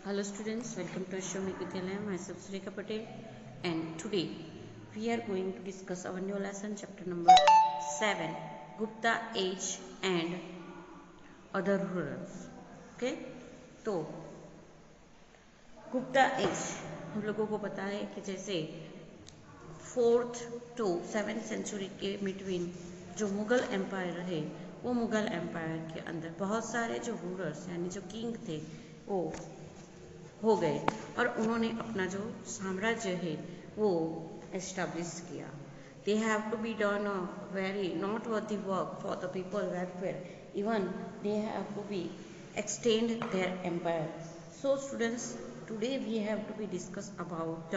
Hello students, welcome to Ashwamik Vidyalaya. Myself Sureka Patel, and today we are going to discuss our new lesson, chapter number 7, Gupta Age and other rulers. Okay, तो Gupta as हम लोगों को पता है कि जैसे 4th to 7th century के between जो मुगल एम्पायर रहे, वो मुगल एम्पायर के अंदर बहुत सारे जो रूलर्स यानी जो किंग थे वो हो गए और उन्होंने अपना जो साम्राज्य है वो एस्टाब्लिश किया. They have to be done a very noteworthy work for the people welfare, even they have to be extend their empire. So students, today we have to be discuss about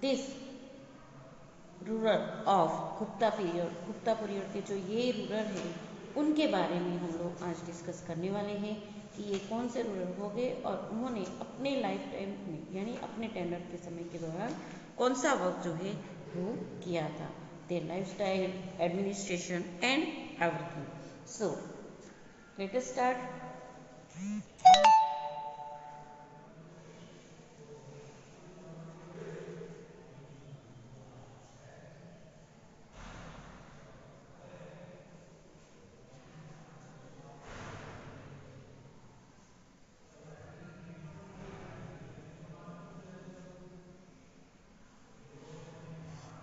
this ruler of Gupta period के जो ये ruler हैं उनके बारे में हम लोग आज डिस्कस करने वाले हैं कि ये कौन से रूलर हो गए और उन्होंने अपने लाइफ टाइम में यानी अपने टेन्योर के समय के दौरान कौन सा वर्क जो है वो किया था, there lifestyle, administration and everything. So let us start.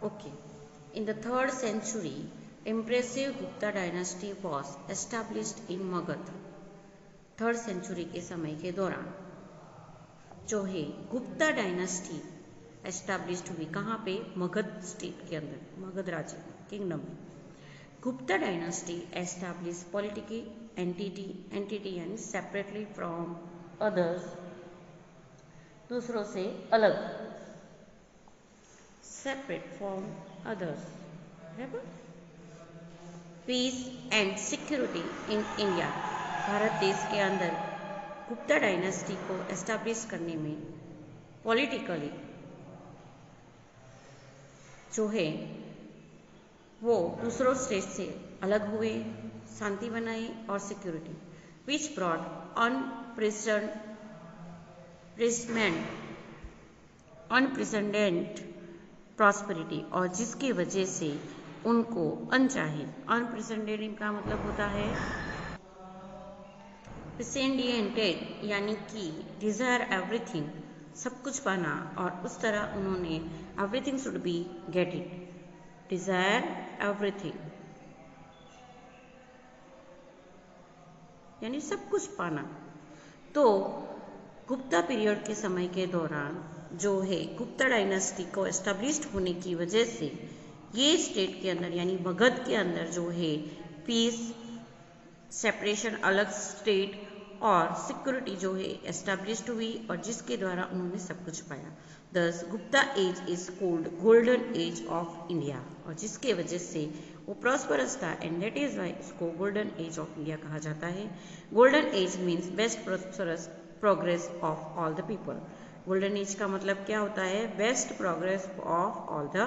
Okay. In the 3rd century, impressive Gupta dynasty was established in Magad. 3rd century के समय के दौरान जो है गुप्ता डायनास्टी एस्टैब्लिश्ड हुई. कहाँ पे? मगध स्टेट के अंदर, मगध राज्य किंगडम में. Gupta dynasty establish political entity यानी सेपरेटली फ्रॉम अदर्स, दूसरों से अलग, separate from others. Peace and security in India. Bharat देश के अंदर गुप्ता डायनेस्टी को एस्टैब्लिश करने में पॉलिटिकली जो है वो दूसरों स्टेट से अलग हुए, शांति बनाई और सिक्योरिटी, विच ब्रॉड अनप्रेसिडेंट प्रॉस्पेरिटी, और जिसकी वजह से उनको अनचाहे, अनप्रेसिडेंटेड का मतलब होता है प्रेसिडेंटेड यानी कि डिजायर एवरीथिंग, सब कुछ पाना, और उस तरह उन्होंने everything should be get it, desire everything यानी सब कुछ पाना. तो गुप्ता पीरियड के समय के दौरान जो है गुप्ता डायनेस्टी को एस्टैब्लिश्ड होने की वजह से ये स्टेट के अंदर यानी मगध के अंदर जो है पीस, सेपरेशन, अलग स्टेट और सिक्योरिटी जो है एस्टैब्लिश्ड हुई और जिसके द्वारा उन्होंने सब कुछ पाया. Thus Gupta age is called golden age of India, और जिसके वजह से वो प्रॉस्परस था एंड दैट इज वाई इसको गोल्डन एज ऑफ इंडिया कहा जाता है. Golden age means best prosperous progress of all the people. Golden age का मतलब क्या होता है? Best progress of all the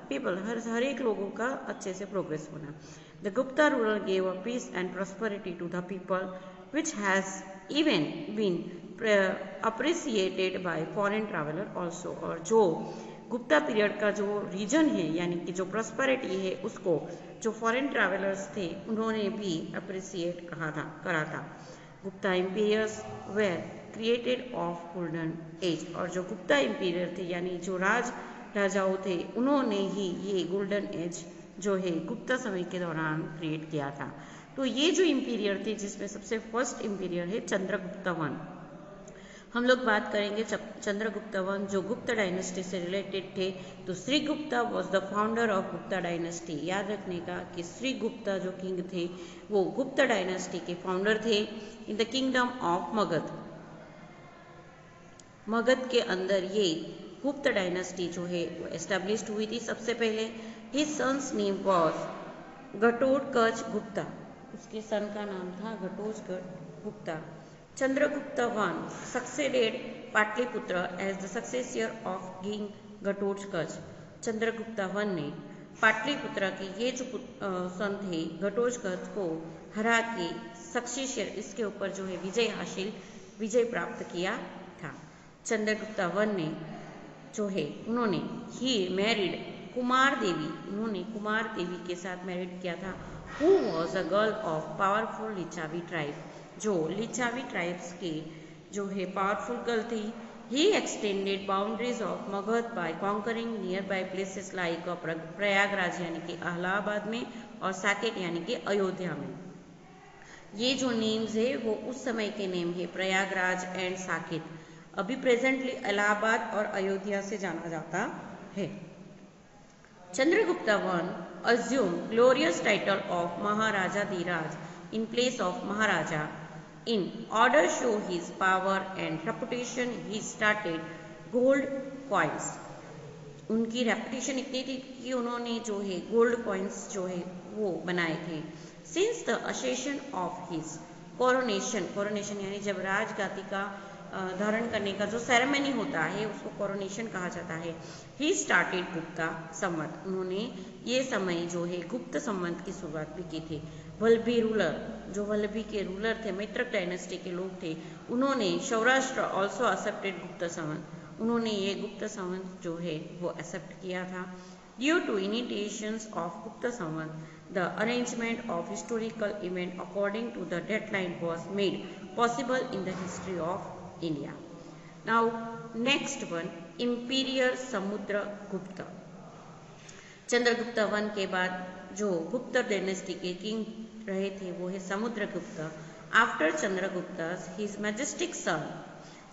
people, हर एक लोगों का अच्छे से प्रोग्रेस होना. The Gupta ruler gave a peace and prosperity to the people which has even been appreciated by foreign traveler also. और जो गुप्ता पीरियड का जो रीजन है यानी कि जो प्रॉस्पेरिटी है उसको जो फॉरेन ट्रैवलर्स थे उन्होंने भी अप्रिसिएट करा था. Gupta emperors were created of golden age, और जो गुप्ता इंपीरियर थे यानी जो राजाओं थे उन्होंने ही ये गोल्डन एज जो है गुप्ता समय के दौरान क्रिएट किया था. तो ये जो इंपीरियर थे जिसमें सबसे फर्स्ट इंपीरियर है चंद्रगुप्ता वन. हम लोग बात करेंगे चंद्रगुप्ता वन जो गुप्ता डायनेस्टी से रिलेटेड थे. तो Shri Gupta was the founder of Gupta dynasty. याद रखने का कि श्री गुप्ता जो किंग थे वो गुप्ता डायनेस्टी के फाउंडर थे in the kingdom of Magadh. Magadh के अंदर ये गुप्ता डायनेस्टी जो है वो एस्टेब्लिश्ड हुई थी सबसे पहले. His son's name was Ghatotkacha Gupta, उसके सन का नाम था Ghatotkacha Gupta. Chandragupta one succeeded Pataliputra as the successor of king Ghatotkacha. Chandragupta one ने पाटलिपुत्र के ये जो सन थे घटोत्कच को हरा के सक्सेसर इसके ऊपर जो है विजय हासिल विजय प्राप्त किया था। चंद्रगुप्ता वन ने जो है उन्होंने ही मैरिड कुमार देवी, उन्होंने कुमार देवी के साथ मैरिड किया था, who was a girl of powerful Licchavi tribe, जो लिच्छावी ट्राइब्स के जो है पावरफुल गर्ल थी। He extended boundaries of Magadha by conquering nearby places like Prayagraj यानी कि इलाहाबाद में और साकेत यानी कि अयोध्या में। ये जो नेम्स है वो उस समय के नेम है, प्रयागराज एंड साकेत। अभी प्रेजेंटली इलाहाबाद और अयोध्या से जाना जाता है। Chandragupta one assumed glorious title of Maharaja Dhiraj in place of Maharaja. In order to show his power and reputation, he started gold coins. उनकी रेपुटेशन इतनी थी कि उन्होंने जो है गोल्ड कॉइन्स जो है वो बनाए थे। Since the accession of his coronation, coronation यानी जब राजगादी का धारण करने का जो सेरेमनी होता है उसको कोरोनेशन कहा जाता है। ही स्टार्टेड गुप्ता संवत, उन्होंने ये समय जो है गुप्त संवत की शुरुआत भी की थी। वल्लभी रूलर, जो वल्लभी के रूलर थे, मैत्रक डायनेस्टी के लोग थे, उन्होंने सौराष्ट्र ऑल्सो एक्सेप्टेड गुप्त संवत, उन्होंने ये गुप्त संवत जो है वो एक्सेप्ट किया था। ड्यू टू इनिशिएशंस ऑफ गुप्त संवत, the arrangement of historical event according to the deadline was made possible in the history of India. Now next one, imperial Samudragupta. Chandragupta one के बाद जो गुप्त डायनेस्टी के किंग रहे थे वो है Samudragupta. After Chandragupta his majestic son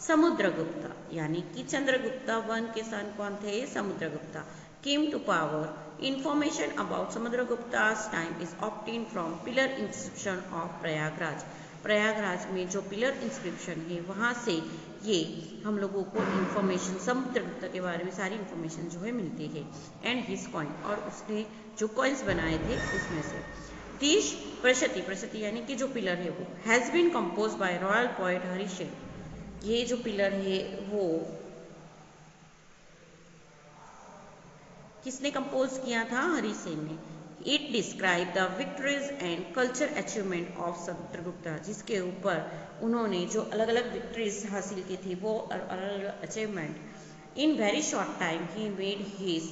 Samudragupta, यानी कि चंद्रगुप्ता वन के सन कौन थे? Samudragupta came to power. Information about Samudragupta's time is obtained from pillar inscription of Prayagraj. Prayagraj में जो पिलर इंस्क्रिप्शन है वहाँ से ये हम लोगों को इंफॉर्मेशन समुद्रगुप्त के बारे में सारी इंफॉर्मेशन जो है मिलती है। एंड हिज कॉइन, और उसने जो कॉइन्स बनाए थे उसमें से 30 प्रशति यानी कि जो पिलर है वो has been compose by royal poet Harisena. ये जो पिलर है वो किसने कंपोज किया था? हरिसेन ने। It describe the victories and culture achievement of Samudragupta, जिसके ऊपर उन्होंने जो अलग अलग विक्ट्रीज हासिल की थी वो अलग अलग achievement. In very short time he made his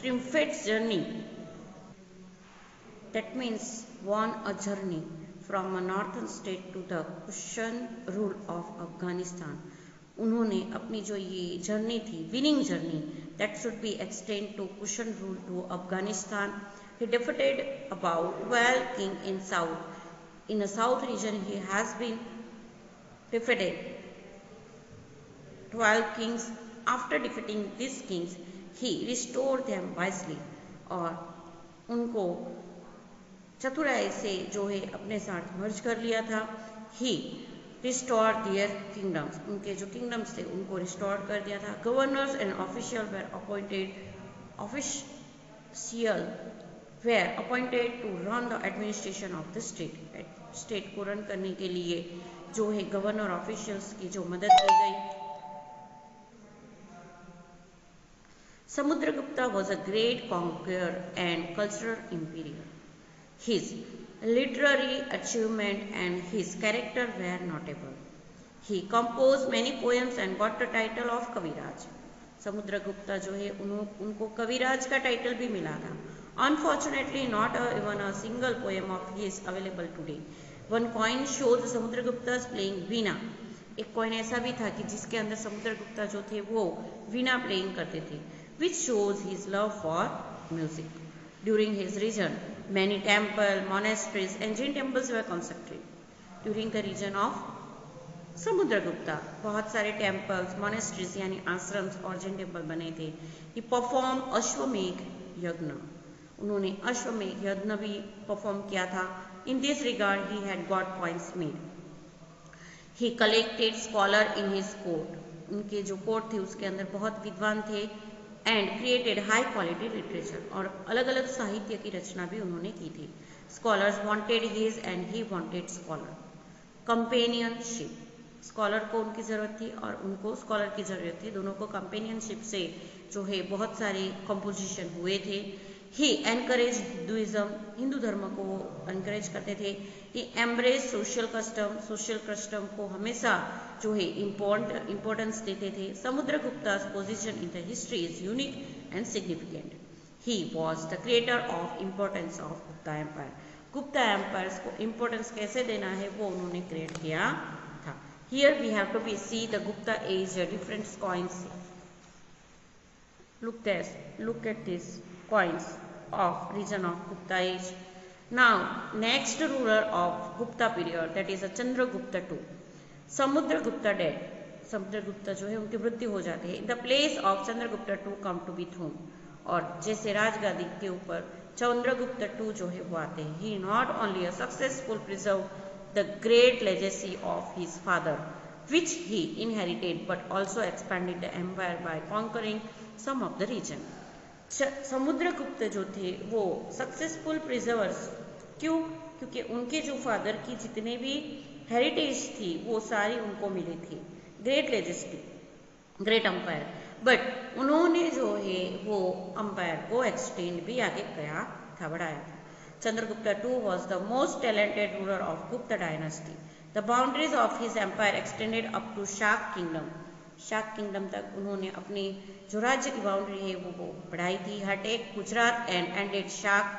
triumphant journey, that means won a journey from a northern state to the Kushan rule of Afghanistan. उन्होंने अपनी जो ये जर्नी थी, winning journey, that should be extend to Kushan rule to Afghanistan. He defeated about 12 king in south, in the south region he has been defeated 12 kings. After defeating this kings he restore them wisely, और उनको चतुराई से जो है अपने साथ मर्ज कर लिया था। ही रिस्टोर दियर किंगडम्स, उनके जो किंगडम्स थे उनको रिस्टोर कर दिया था। Governors and official were appointed, official were appointed to run the administration of the state, state को रन करने के लिए जो है गवर्नर ऑफिशियल्स की जो मदद की गई। Samudragupta was a great conqueror and cultural imperial. His literary achievement and his character were notable. He composed many poems and got the title of Kaviraj. Samudragupta जो है उनको कविराज का टाइटल भी मिला था। Unfortunately, not even a single poem of his available today. One coin shows Samudragupta playing वीणा। एक coin ऐसा भी था कि जिसके अंदर समुद्रगुप्ता जो थे वो वीणा प्लेइंग करते थे, which shows his love for music. During his reign, many temples, monasteries and Jain temples were constructed. During the reign of Samudragupta बहुत सारे टेम्पल्स, मोनेस्ट्रीज यानी आश्रम्स और जैन टेम्पल बने थे। He performed अश्वमेघ यज्ञ, उन्होंने अश्वमेघ यज्ञ भी परफॉर्म किया था। In this regard, he had got coins made. He collected scholar in his court. उनके जो कोर्ट थे उसके अंदर बहुत विद्वान थे। And created high quality literature, और अलग अलग साहित्य की रचना भी उन्होंने की थी। Scholars wanted his and he wanted scholar. Companionship, scholar को उनकी ज़रूरत थी और उनको स्कॉलर की ज़रूरत थी, दोनों को कंपेनियनशिप से जो है बहुत सारे कंपोजिशन हुए थे। ही एनकरेज हिंदुइज्म, हिंदू धर्म को एनकरेज करते थे। ही एम्ब्रेस सोशल कस्टम को हमेशा जो है इम्पोर्टेंस देते थे। Samudragupta's position in the history is unique and significant. He was the creator of importance of Gupta empire. Gupta empire को इम्पोर्टेंस कैसे देना है वो उन्होंने क्रिएट किया था। Here we have to be see the Gupta age different coins. Look at this coins of region of Gupta age. Now next ruler of Gupta period, that is Chandragupta II. Samudragupta dead, Samudragupta जो है उनकी मृत्यु हो जाती है। In the place of Chandragupta II come to be throne, और जैसे राजगादी के ऊपर चंद्रगुप्ता II जो है वो आते हैं। He not only a successful preserve the great legacy of his father which he inherited, but also expanded the empire by conquering some of the region. Samudragupta जो थे वो सक्सेसफुल प्रिजर्वर्स, क्यों? क्योंकि उनके जो फादर की जितने भी हेरिटेज थी वो सारी उनको मिली थी, great legacy, great umpire, but उन्होंने जो है वो अंपायर को एक्सटेंड भी आगे किया था, बढ़ाया था। Chandragupta II was the most talented ruler of Gupta dynasty. The boundaries of his empire extended up to Shak kingdom. शाक किंगडम तक उन्होंने अपनी जो राज्य की बाउंड्री है वो बढ़ाई थी। हटेक गुजरात एंड एंडेड शाक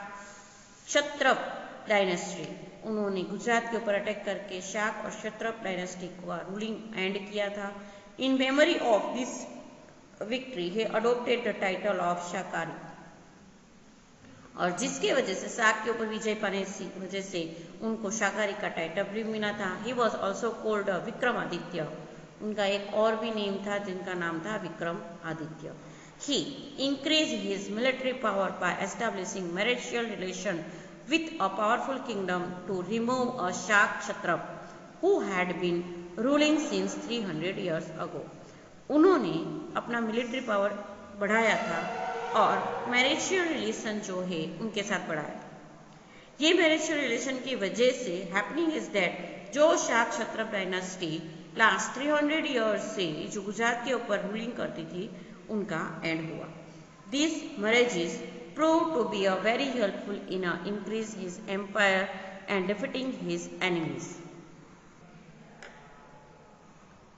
क्षत्रप डायनेस्टी। उन्होंने गुजरात के ऊपर अटैक करके शाक और क्षत्रप डायनेस्टी का रूलिंग एंड किया था। In memory of this victory he adopted the title of Shakari, और जिसके वजह से शाक के ऊपर विजय पाने की वजह से उनको शाकाहारी का टाइटल भी मिला था। He was also called Vikramaditya. उनका एक और भी नेम था जिनका नाम था Vikramaditya. He increase his military power by establishing marital relation with a powerful kingdom to remove a Shaka Kshatrapa who had been ruling since 300 years ago। उन्होंने अपना मिलिट्री पावर बढ़ाया था और मैरिजियल रिलेशन जो है उनके साथ बढ़ाया। ये मैरिजियल रिलेशन की वजह से हैपनिंग इज दैट जो शाक क्षत्रप डायनेस्टी लास्ट 300 years से जो गुजरात के ऊपर रूलिंग करती थी उनका एंड हुआ। This marriages prove to be a very helpful in increase his empire and defeating his enemies.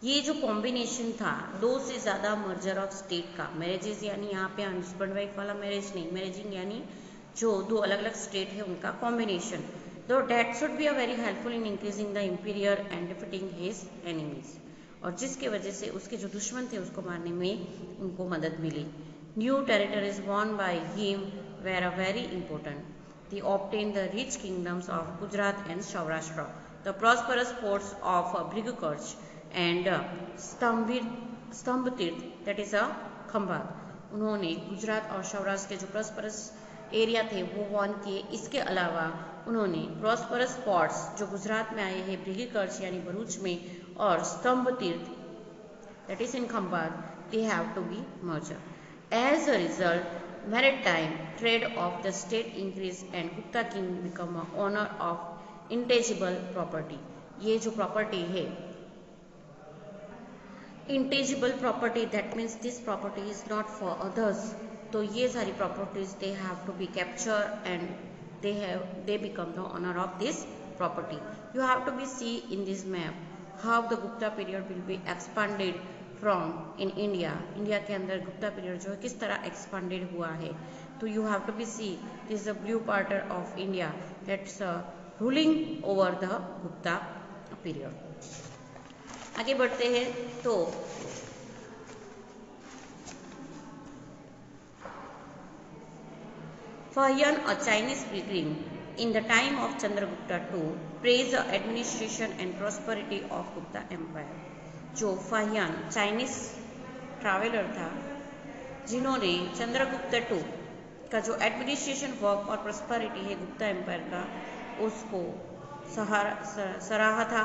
ये जो कॉम्बिनेशन था दो से ज़्यादा मर्जर ऑफ स्टेट का, मैरिजेस यानी यहाँ पे हस्बैंड वाइफ वाला मैरिज नहीं, मैरिजिंग यानी जो दो अलग अलग स्टेट है उनका कॉम्बिनेशन, तो that should be a very helpful in increasing the imperial and defeating his enemies, और जिसके वजह से उसके जो दुश्मन थे उसको मारने में उनको मदद मिली। New territories won by him were a very important. They obtained the rich kingdoms of Gujarat and Saurashtra, the prosperous ports of Brigukarch and स्तंभतीर्थ, that is a Khambhat. उन्होंने गुजरात और सौराष्ट्र के जो प्रॉस्परस एरिया थे वो वॉन किए। इसके अलावा उन्होंने प्रॉस्परस पोर्ट्स जो गुजरात में आए हैं, ब्रिगकर्च यानी भरूच में, और स्तंभतीर्थ that is in Khambat, they have to be merged. As a result, maritime trade of the state increased and Gupta king become a owner of intangible property. ये जो property है intangible property, that means this property is not for others. तो ये सारी properties they have to be captured and they become the owner of this property. You have to be see in this map how the Gupta period will be expanded from in India. India के अंदर Gupta period जो है किस तरह expanded हुआ है, तो you have to be see this the blue part of India that's ruling over the Gupta period. आगे बढ़ते हैं तो Fahian, a Chinese pilgrim in the time of Chandragupta II, praised the administration and prosperity of Gupta Empire. जो Fahien Chinese traveller था जिन्होंने Chandragupta II का जो administration work और प्रॉस्पेरिटी है गुप्ता एम्पायर का उसको सराहा था।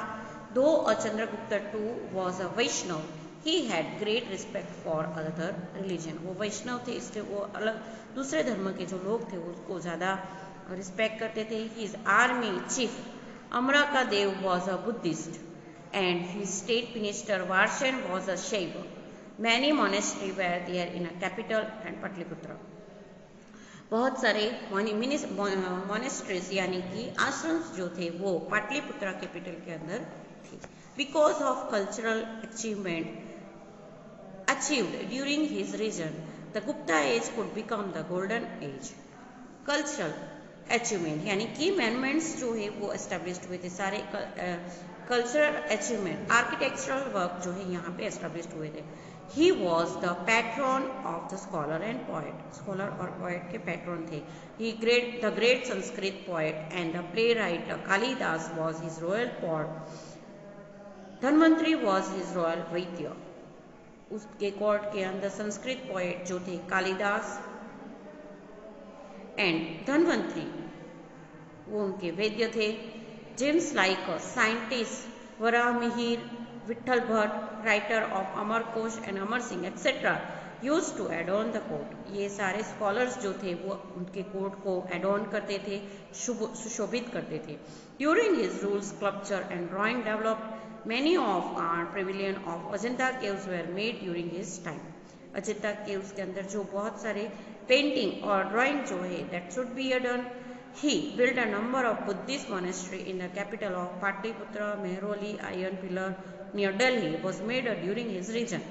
Though Chandragupta II was a Vaishnava, he had great respect for other religion. वो वैष्णव थे इसलिए वो अलग दूसरे धर्म के जो लोग थे उसको ज़्यादा रिस्पेक्ट करते थे। His army chief Amraka Dev was a Buddhist and his state minister Varshan was a Shaiva. Many monasteries were there in a capital and Patliputra. बहुत सारे मोनेस्ट्रीज यानी कि आश्रम जो थे वो पाटलिपुत्रा कैपिटल के अंदर थे। Because of cultural achievement achieved during his reign, the Gupta age could become the golden age. Cultural achievement यानी की मैनमेंट्स जो है वो एस्टेब्लिश्ड हुए थे, सारे कल्चरल अचीवमेंट, आर्किटेक्चरल वर्क जो है यहाँ पे एस्टेब्लिश्ड हुए थे। He was the patron of the scholar and poet, scholar और पोएट के पैट्रन थे। The great Sanskrit poet and the playwright Kalidas was his royal poet. Dhanvantari was his royal vaidya. उसके कोर्ट के अंदर संस्कृत पोएट जो थे कालिदास एंड धन्वंतरी वो उनके वैद्य थे। Gems like scientist Varahamihira, Vitthal Bhatt writer of Amarkosh and Amar Singh etcetera used to add on the court. ये सारे स्कॉलर्स जो थे वो उनके कोर्ट को एड ऑन करते थे, सुशोभित करते थे। During his rule sculpture and drawing develop Many of art pavilion of Ajanta caves were made during his time. Ajanta caves के अंदर जो बहुत सारे पेंटिंग और ड्राइंग जो है that should be done. He built a number of Buddhist monastery in the capital of Patliputra. Mehroli iron pillar near Delhi was made during his reign.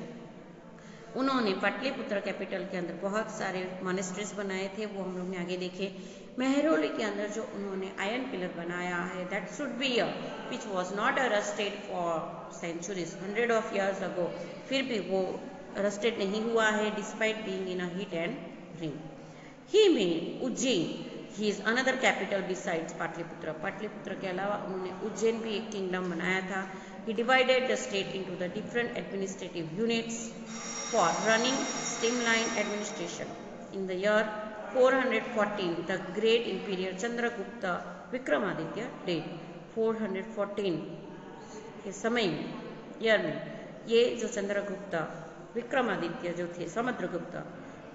उन्होंने Pataliputra capital के अंदर बहुत सारे मोनेस्ट्रीज बनाए थे, वो हम लोग ने आगे देखे। मेहरौली के अंदर जो उन्होंने आयरन पिलर बनाया है that should be which was not rusted for centuries, 100 of years ago, फिर भी वो रस्टेड नहीं हुआ है despite being in a heat and rain. He made Ujjain he is another capital besides Pataliputra. Pataliputra के अलावा उन्होंने उज्जैन भी एक किंगडम बनाया था। He divided the state into the different administrative units for running streamlined administration. In the year 414, the great Emperor Chandragupta Vikramaditya died. 414 के समय में, ईयर में, ये जो चंद्रगुप्ता विक्रमादित्य जो थे, समुद्रगुप्ता,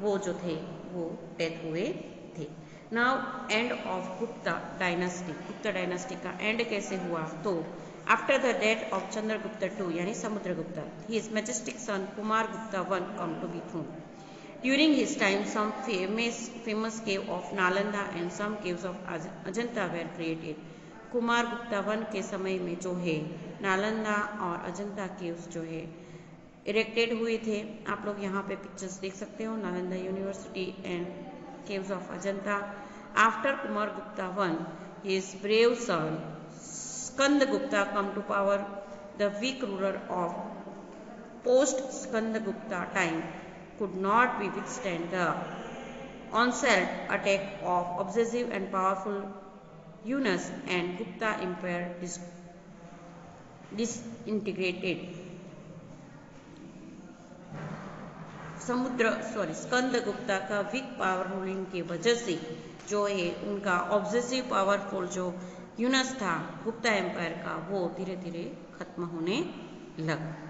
वो जो थे वो डेथ हुए थे। Now end of Gupta dynasty. Gupta dynasty का एंड कैसे हुआ? तो After the death of Chandragupta II, यानी Samudragupta, his majestic son Kumargupta I come to be throne. During his time, some famous cave of Nalanda and some caves of Ajanta were created. कुमारगुप्ता I के समय में जो है नालंदा और Ajanta caves जो है erected हुए थे। आप लोग यहाँ पे पिक्चर्स देख सकते हो, Nalanda university and caves of Ajanta. After Kumargupta I, his brave son Skandagupta come to power. The weak ruler of post Skandagupta time could not be withstand the onslaught attack of obsessive and powerful Yunus, and Gupta empire disintegrated. स्कंदगुप्ता का week power ruling की वजह से जो है उनका obsessive powerful जो यूनस था Gupta empire का, वो धीरे धीरे खत्म होने लगा।